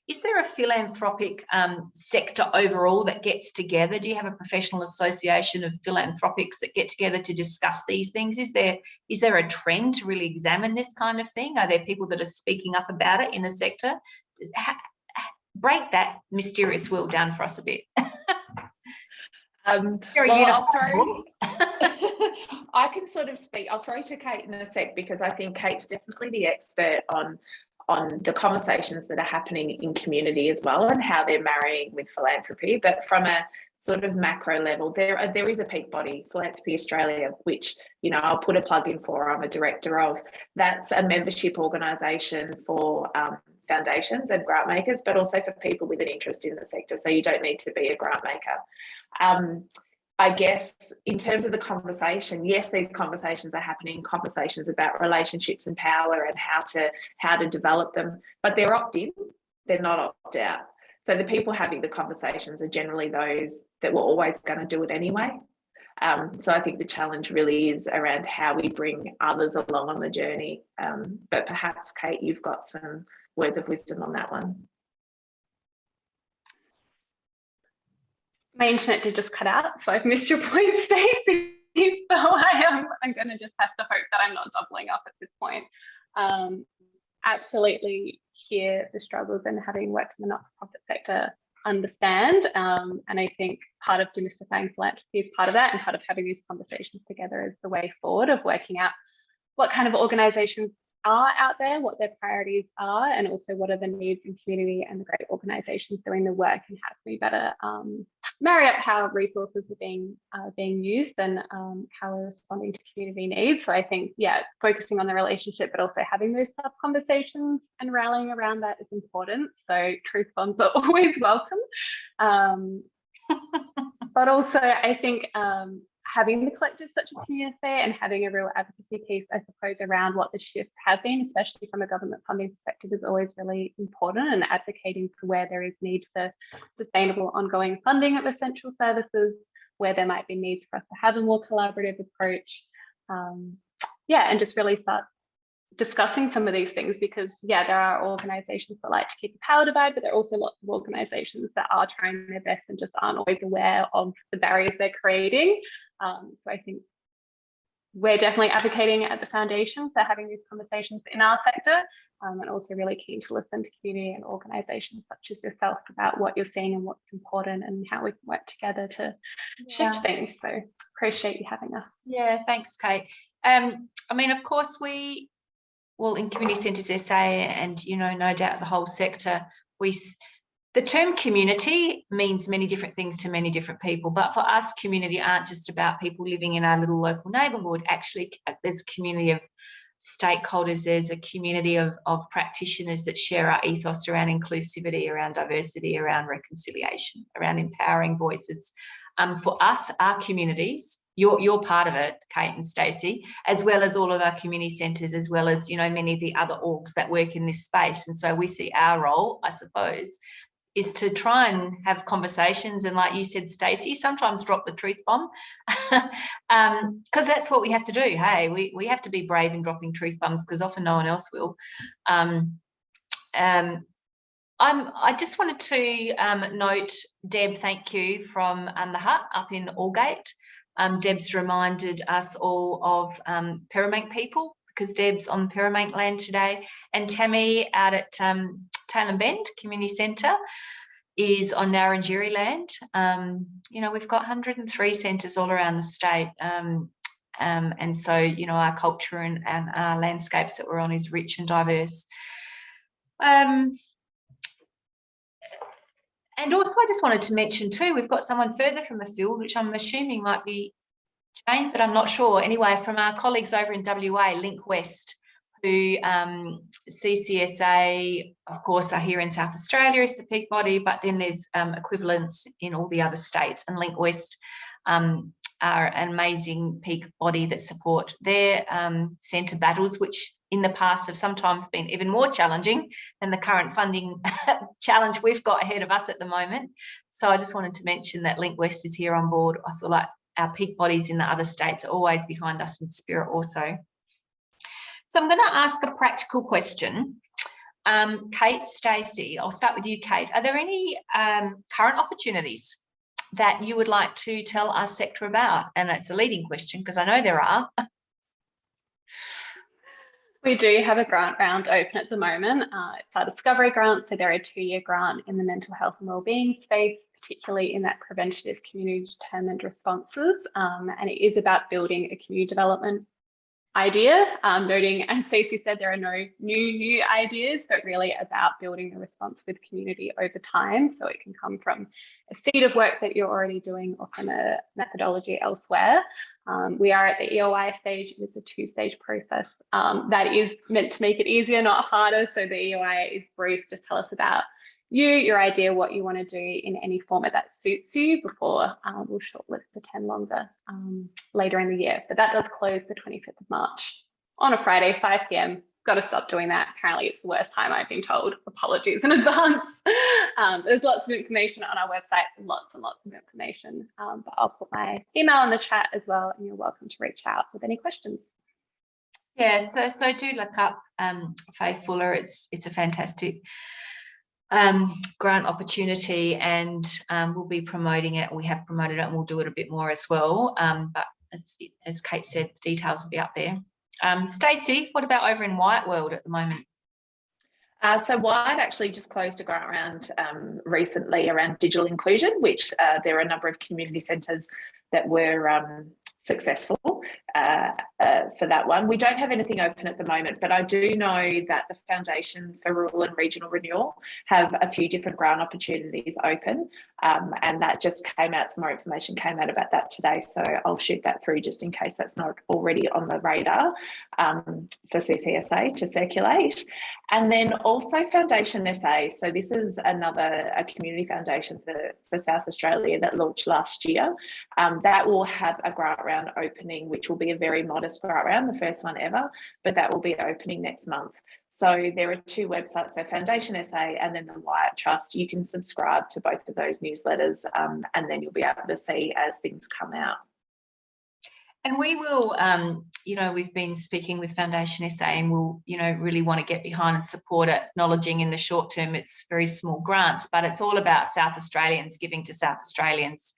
is there a philanthropic sector overall that gets together? Do you have a professional association of philanthropics that get together to discuss these things? Is there a trend to really examine this kind of thing? Are there people that are speaking up about it in the sector? Break that mysterious wheel down for us a bit. I can sort of speak. I'll throw to Kate in a sec, because I think Kate's definitely the expert on the conversations that are happening in community as well and how they're marrying with philanthropy. But from a sort of macro level, there is a peak body, Philanthropy Australia, which, you know, I'll put a plug in for. I'm a director of. That's a membership organisation for foundations and grant makers, but also for people with an interest in the sector. So you don't need to be a grant maker. I guess in terms of the conversation, yes, these conversations are happening, conversations about relationships and power and how to develop them, but they're opt-in, they're not opt-out. So the people having the conversations are generally those that were always going to do it anyway. So I think the challenge really is around how we bring others along on the journey. But perhaps, Kate, you've got some words of wisdom on that one. My internet did just cut out, so I've missed your point, Stacey. So I'm going to just have to hope that I'm not doubling up at this point. Absolutely hear the struggles, and having worked in the not-for-profit sector, understand. And I think part of demystifying philanthropy is part of that, and part of having these conversations together is the way forward of working out what kind of organisations are out there, what their priorities are, and also what are the needs in community and the great organisations doing the work, and how can we better marry up how resources are being used and how we're responding to community needs. So I think, yeah, focusing on the relationship, but also having those tough conversations and rallying around that is important. So truth bombs are always welcome. But also I think having the collective such as community and having a real advocacy piece, I suppose, around what the shifts have been, especially from a government funding perspective, is always really important, and advocating for where there is need for sustainable ongoing funding of essential services, where there might be needs for us to have a more collaborative approach. And just really start discussing some of these things, because there are organisations that like to keep the power divide, but there are also lots of organisations that are trying their best and just aren't always aware of the barriers they're creating. So I think we're definitely advocating at the foundation for having these conversations in our sector, and also really keen to listen to community and organisations such as yourself about what you're seeing and what's important and how we can work together to shift things. So appreciate you having us. Yeah, thanks, Kate. I mean, of course, in Community Centres SA, and, you know, no doubt the whole sector, the term community means many different things to many different people, but for us, community aren't just about people living in our little local neighbourhood. Actually, there's a community of stakeholders, there's a community of practitioners that share our ethos around inclusivity, around diversity, around reconciliation, around empowering voices. For us, our communities, you're part of it, Kate and Stacey, as well as all of our community centres, as well as, you know, many of the other orgs that work in this space. And so we see our role, I suppose, is to try and have conversations, and like you said, Stacey, sometimes drop the truth bomb, because that's what we have to do. Hey, we have to be brave in dropping truth bombs, because often no one else will. I just wanted to note, Deb, thank you, from the hut up in Aldgate. Deb's reminded us all of Peramangk people, because Deb's on Peramangk land today, and Tammy out at Taylor Bend Community Centre. is on Narrandjeri land. You know, we've got 103 centres all around the state. And so, you know, our culture and our landscapes that we're on is rich and diverse. And also I just wanted to mention too, we've got someone further from the field, which I'm assuming might be Jane, but I'm not sure. Anyway, from our colleagues over in WA, Link West, who CCSA, of course, are here in South Australia as the peak body, but then there's equivalents in all the other states, and Link West are an amazing peak body that support their centre battles, which in the past have sometimes been even more challenging than the current funding challenge we've got ahead of us at the moment. So I just wanted to mention that Link West is here on board. I feel like our peak bodies in the other states are always behind us in spirit also. So I'm going to ask a practical question. Kate, Stacey, I'll start with you, Kate. Are there any current opportunities that you would like to tell our sector about? And it's a leading question because I know there are. We do have a grant round open at the moment. It's our Discovery grant, so they're a 2-year grant in the mental health and wellbeing space, particularly in that preventative community determined responses. And it is about building a community development idea, noting, as Stacey said, there are no new ideas, but really about building a response with community over time. So it can come from a seed of work that you're already doing or from a methodology elsewhere. We are at the EOI stage. It's a 2-stage process that is meant to make it easier, not harder. So the EOI is brief, just tell us about you, your idea, what you want to do in any format that suits you before we'll shortlist the 10 longer later in the year. But that does close the 25th of March on a Friday, 5 p.m. Got to stop doing that. Apparently it's the worst time I've been told. Apologies in advance. There's lots of information on our website, lots and lots of information. But I'll put my email in the chat as well, and you're welcome to reach out with any questions. Yeah, so do look up Fay Fuller. It's a fantastic grant opportunity, and we'll be promoting it. We have promoted it and we'll do it a bit more as well. But as Kate said, the details will be up there. Stacey, what about over in Wyatt World at the moment? So Wyatt actually just closed a grant round recently around digital inclusion, which there are a number of community centres that were successful for that one. We don't have anything open at the moment, but I do know that the Foundation for Rural and Regional Renewal have a few different grant opportunities open, and that just came out, some more information came out about that today, so I'll shoot that through just in case that's not already on the radar for CCSA to circulate. And then also Foundation SA, so this is a community foundation for South Australia that launched last year. That will have a grant round opening, which will be a very modest grant round, the first one ever, but that will be opening next month. So there are 2 websites, so Foundation SA and then the Wyatt Trust. You can subscribe to both of those newsletters and then you'll be able to see as things come out. And we will, you know, we've been speaking with Foundation SA and we'll, you know, really want to get behind and support it, acknowledging in the short term it's very small grants, but it's all about South Australians giving to South Australians.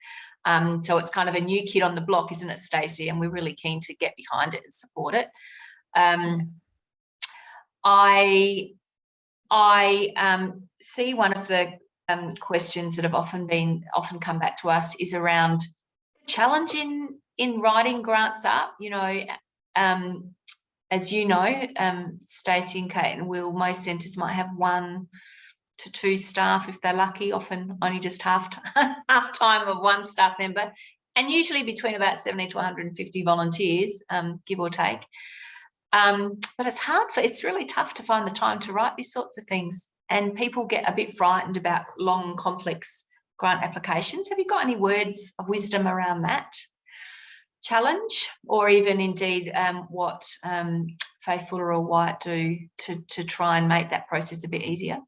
So it's kind of a new kid on the block, isn't it, Stacey? And we're really keen to get behind it and support it. I see one of the questions that have often come back to us is around challenge in writing grants up. You know, as you know, Stacey and Kate and Will, most centres might have 1 to 2 staff if they're lucky, often only just half time of 1 staff member, and usually between about 70 to 150 volunteers, give or take. But it's really tough to find the time to write these sorts of things, and people get a bit frightened about long, complex grant applications. Have you got any words of wisdom around that challenge, or even indeed what Fay Fuller or Wyatt do to try and make that process a bit easier?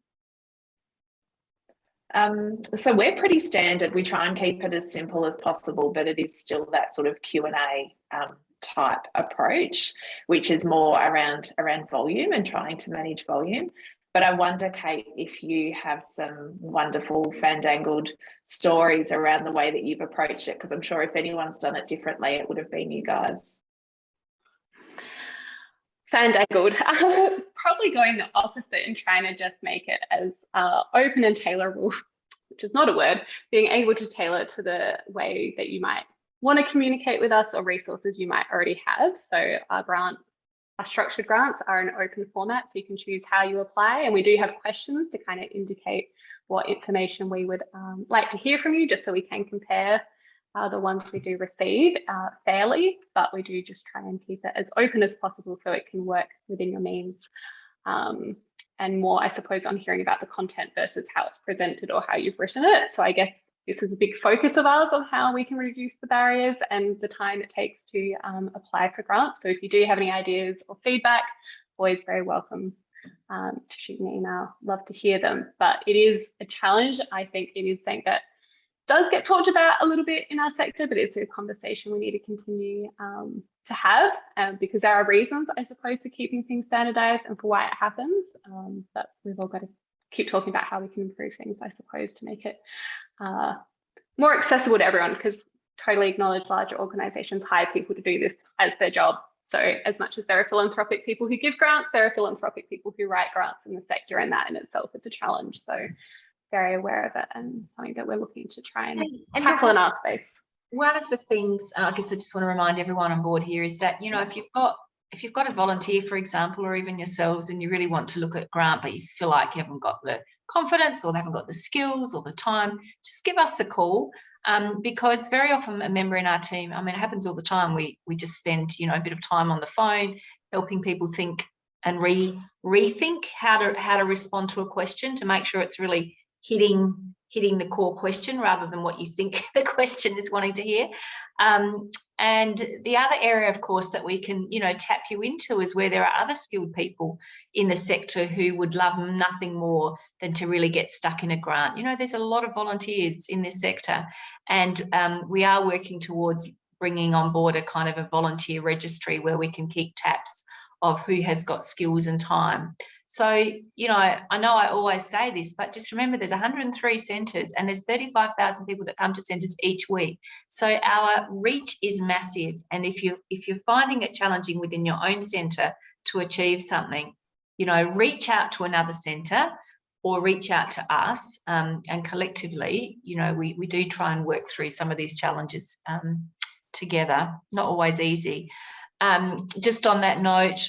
So we're pretty standard. We try and keep it as simple as possible, but it is still that sort of Q&A type approach, which is more around volume and trying to manage volume. But I wonder, Kate, if you have some wonderful fandangled stories around the way that you've approached it, because I'm sure if anyone's done it differently, it would have been you guys. Fandangled. Probably going the opposite and trying to just make it as open and tailorable which is not a word, being able to tailor it to the way that you might want to communicate with us or resources you might already have. So our structured grants are an open format, so you can choose how you apply, and we do have questions to kind of indicate what information we would like to hear from you, just so we can compare the ones we do receive fairly, but we do just try and keep it as open as possible so it can work within your means. And more, I suppose, on hearing about the content versus how it's presented or how you've written it. So I guess this is a big focus of ours on how we can reduce the barriers and the time it takes to apply for grants. So if you do have any ideas or feedback, always very welcome to shoot an email. Love to hear them. But it is a challenge. I think it is something that does get talked about a little bit in our sector, but it's a conversation we need to continue to have because there are reasons, I suppose, for keeping things standardized and for why it happens. But we've all got to keep talking about how we can improve things, I suppose, to make it more accessible to everyone, because totally acknowledge larger organizations hire people to do this as their job. So as much as there are philanthropic people who give grants, there are philanthropic people who write grants in the sector, and that in itself is a challenge. So very aware of it and something that we're looking to try and tackle in our space. One of the things, I guess I just want to remind everyone on board here is that, you know, if you've got a volunteer, for example, or even yourselves, and you really want to look at grant, but you feel like you haven't got the confidence or they haven't got the skills or the time, just give us a call. Because very often a member in our team, I mean, it happens all the time. We just spend, you know, a bit of time on the phone helping people think and rethink how to respond to a question to make sure it's really hitting the core question rather than what you think the question is wanting to hear. And the other area, of course, that we can, you know, tap you into is where there are other skilled people in the sector who would love nothing more than to really get stuck in a grant. You know, there's a lot of volunteers in this sector, and we are working towards bringing on board a kind of a volunteer registry where we can keep tabs of who has got skills and time. So, you know I always say this, but just remember there's 103 centres and there's 35,000 people that come to centres each week. So our reach is massive. And if you're finding it challenging within your own centre to achieve something, you know, reach out to another centre or reach out to us, and collectively, you know, we do try and work through some of these challenges together. Not always easy. Just on that note,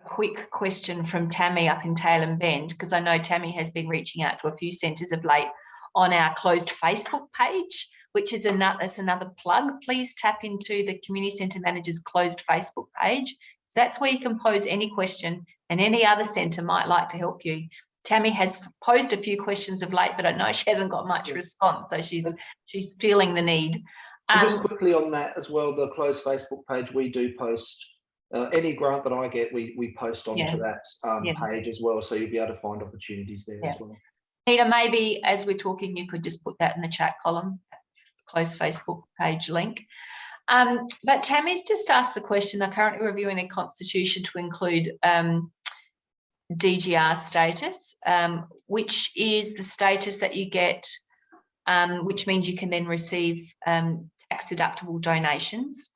quick question from Tammy up in Tailem Bend, because I know Tammy has been reaching out to a few centres of late on our closed Facebook page, which is another plug. Please tap into the Community Centre Manager's closed Facebook page. That's where you can pose any question, and any other centre might like to help you. Tammy has posed a few questions of late, but I know she hasn't got much response, so she's feeling the need. Just quickly on that as well, the closed Facebook page, we do post any grant that I get, we post onto that page as well, so you'll be able to find opportunities there as well. Peter, maybe as we're talking, you could just put that in the chat column, closed Facebook page link. But Tammy's just asked the question, they're currently reviewing their constitution to include DGR status, which is the status that you get, which means you can then receive tax-deductible donations.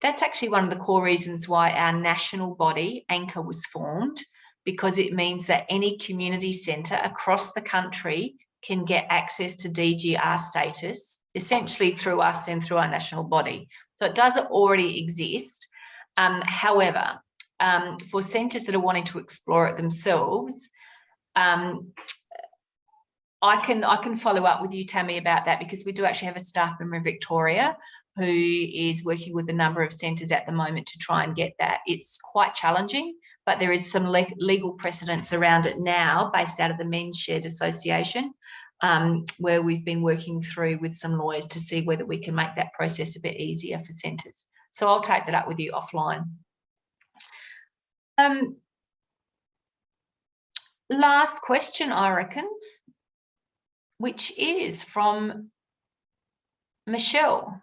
That's actually one of the core reasons why our national body, Anchor, was formed, because it means that any community centre across the country can get access to DGR status, essentially through us and through our national body. So it does already exist. However, for centres that are wanting to explore it themselves, I can follow up with you, Tammy, about that, because we do actually have a staff member in Victoria who is working with a number of centres at the moment to try and get that. It's quite challenging, but there is some legal precedents around it now based out of the Men's Shared Association, where we've been working through with some lawyers to see whether we can make that process a bit easier for centres. So I'll take that up with you offline. Last question, I reckon, which is from Michelle.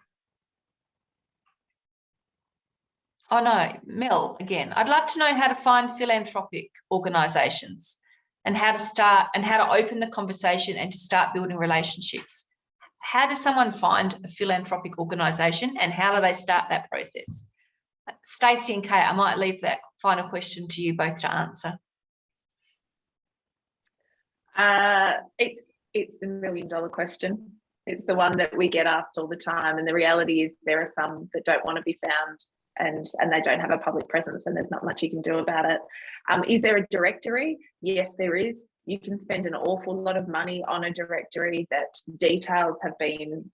Oh no, Mel again. I'd love to know how to find philanthropic organisations and how to start and how to open the conversation and to start building relationships. How does someone find a philanthropic organisation and how do they start that process? Stacey and Kate, I might leave that final question to you both to answer. It's the $1 million question. It's the one that we get asked all the time. And the reality is there are some that don't want to be found and they don't have a public presence, and there's not much you can do about it. Is there a directory? Yes, there is. You can spend an awful lot of money on a directory that details have been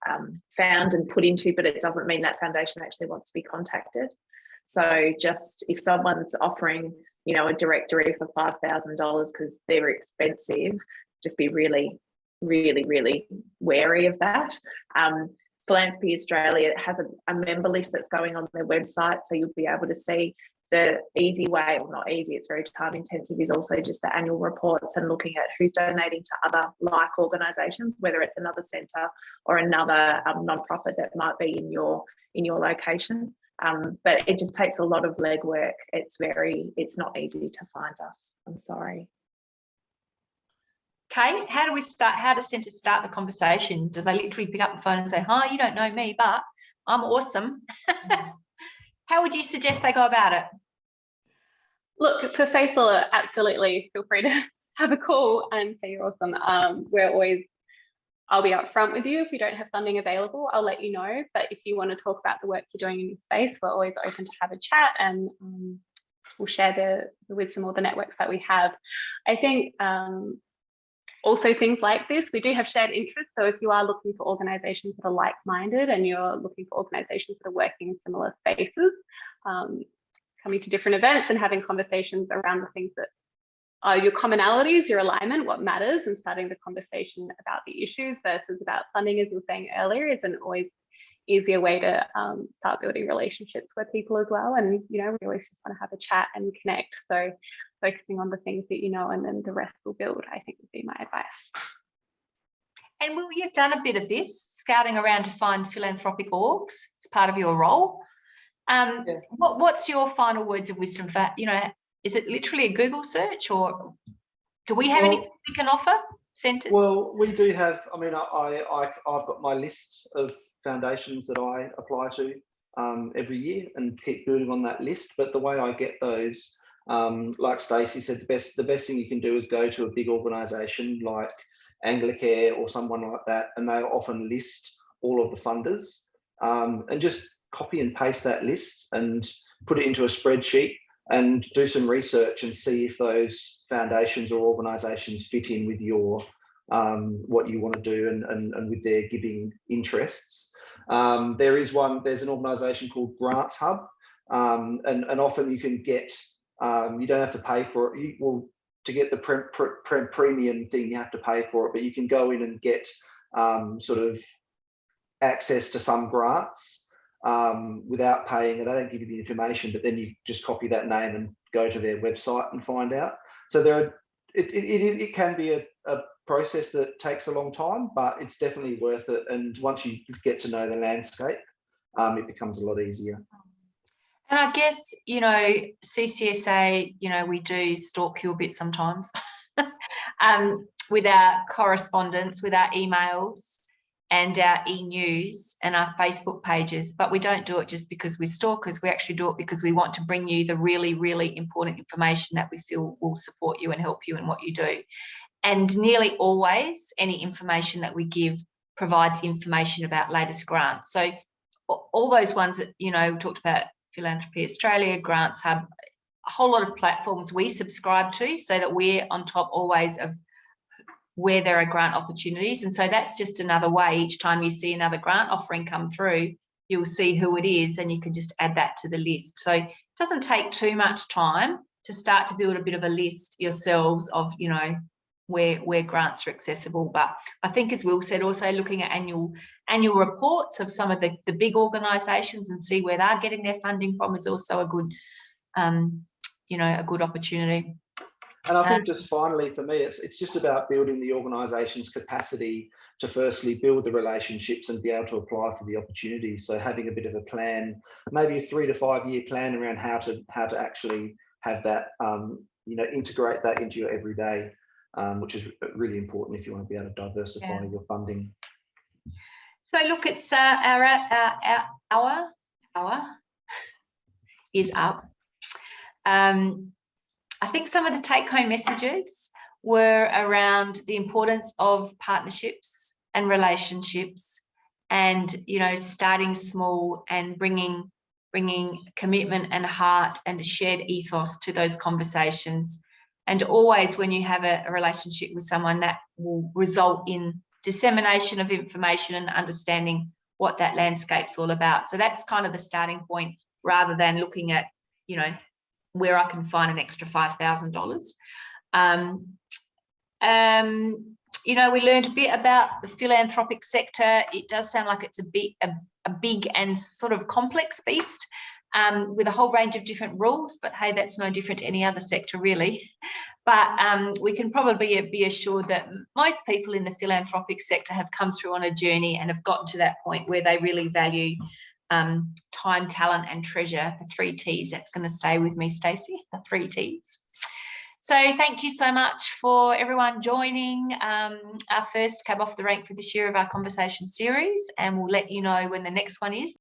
found and put into, but it doesn't mean that foundation actually wants to be contacted. So just if someone's offering, you know, a directory for $5,000 because they're expensive, just be really, really, really wary of that. Philanthropy Australia has a member list that's going on their website, so you'll be able to see the easy way, or not easy, it's very time intensive, is also just the annual reports and looking at who's donating to other like organisations, whether it's another centre or another non-profit that might be in your location. But it just takes a lot of legwork. It's not easy to find us. I'm sorry. Kate, how does centres start the conversation? Do they literally pick up the phone and say, hi, you don't know me, but I'm awesome? How would you suggest they go about it? Look, for Fay Fuller, absolutely feel free to have a call and say you're awesome. I'll be upfront with you. If we don't have funding available, I'll let you know. But if you want to talk about the work you're doing in this space, we're always open to have a chat, and we'll share the wisdom or the networks that we have. I think also things like this, we do have shared interests. So if you are looking for organisations that are like-minded and you're looking for organisations that are working in similar spaces, coming to different events and having conversations around the things that are your commonalities, your alignment, what matters, and starting the conversation about the issues versus about funding, as we were saying earlier, is an always easier way to start building relationships with people as well. And, you know, we always just want to have a chat and connect. So focusing on the things that you know, and then the rest will build, I think would be my advice. And Will, you've done a bit of this, scouting around to find philanthropic orgs as part of your role. Yeah. What's your final words of wisdom for, you know, is it literally a Google search, or do we have anything we can offer centres? Well, we do have, I mean, I've got my list of foundations that I apply to every year and keep building on that list. But the way I get those, like Stacey said, the best thing you can do is go to a big organisation like Anglicare or someone like that, and they'll often list all of the funders, and just copy and paste that list and put it into a spreadsheet and do some research and see if those foundations or organisations fit in with your what you want to do and with their giving interests. There's an organisation called Grants Hub, and often you can get, you don't have to pay for it. To get the premium thing, you have to pay for it, but you can go in and get sort of access to some grants without paying, and they don't give you the information, but then you just copy that name and go to their website and find out. So it can be a process that takes a long time, but it's definitely worth it. And once you get to know the landscape, it becomes a lot easier. And I guess, you know, CCSA, you know, we do stalk you a bit sometimes with our correspondence, with our emails and our e-news and our Facebook pages, but we don't do it just because we're stalkers. We actually do it because we want to bring you the really, really important information that we feel will support you and help you in what you do. And nearly always, any information that we give provides information about latest grants. So all those ones that, you know, we talked about, Philanthropy Australia, Grants Hub, a whole lot of platforms we subscribe to so that we're on top always of where there are grant opportunities. And so that's just another way. Each time you see another grant offering come through, you'll see who it is and you can just add that to the list. So it doesn't take too much time to start to build a bit of a list yourselves of, you know, where grants are accessible. But I think, as Will said, also looking at annual reports of some of the big organisations and see where they're getting their funding from is also a good, you know, a good opportunity. And I think just finally for me, it's just about building the organisation's capacity to firstly build the relationships and be able to apply for the opportunities. So having a bit of a plan, maybe a 3 to 5 year plan around how to actually have that, you know, integrate that into your everyday. Which is really important if you want to be able to diversify your funding. So look, it's our hour is up. I think some of the take-home messages were around the importance of partnerships and relationships, and, you know, starting small and bringing commitment and heart and a shared ethos to those conversations. And always when you have a relationship with someone, that will result in dissemination of information and understanding what that landscape's all about. So that's kind of the starting point, rather than looking at, you know, where I can find an extra $5,000. You know, we learned a bit about the philanthropic sector. It does sound like it's a big and sort of complex beast, with a whole range of different rules, but hey, that's no different to any other sector really. But we can probably be assured that most people in the philanthropic sector have come through on a journey and have gotten to that point where they really value time, talent and treasure, the 3 T's. That's going to stay with me, Stacey, the 3 T's. So thank you so much for everyone joining our first Cab Off the Rank for this year of our conversation series, and we'll let you know when the next one is.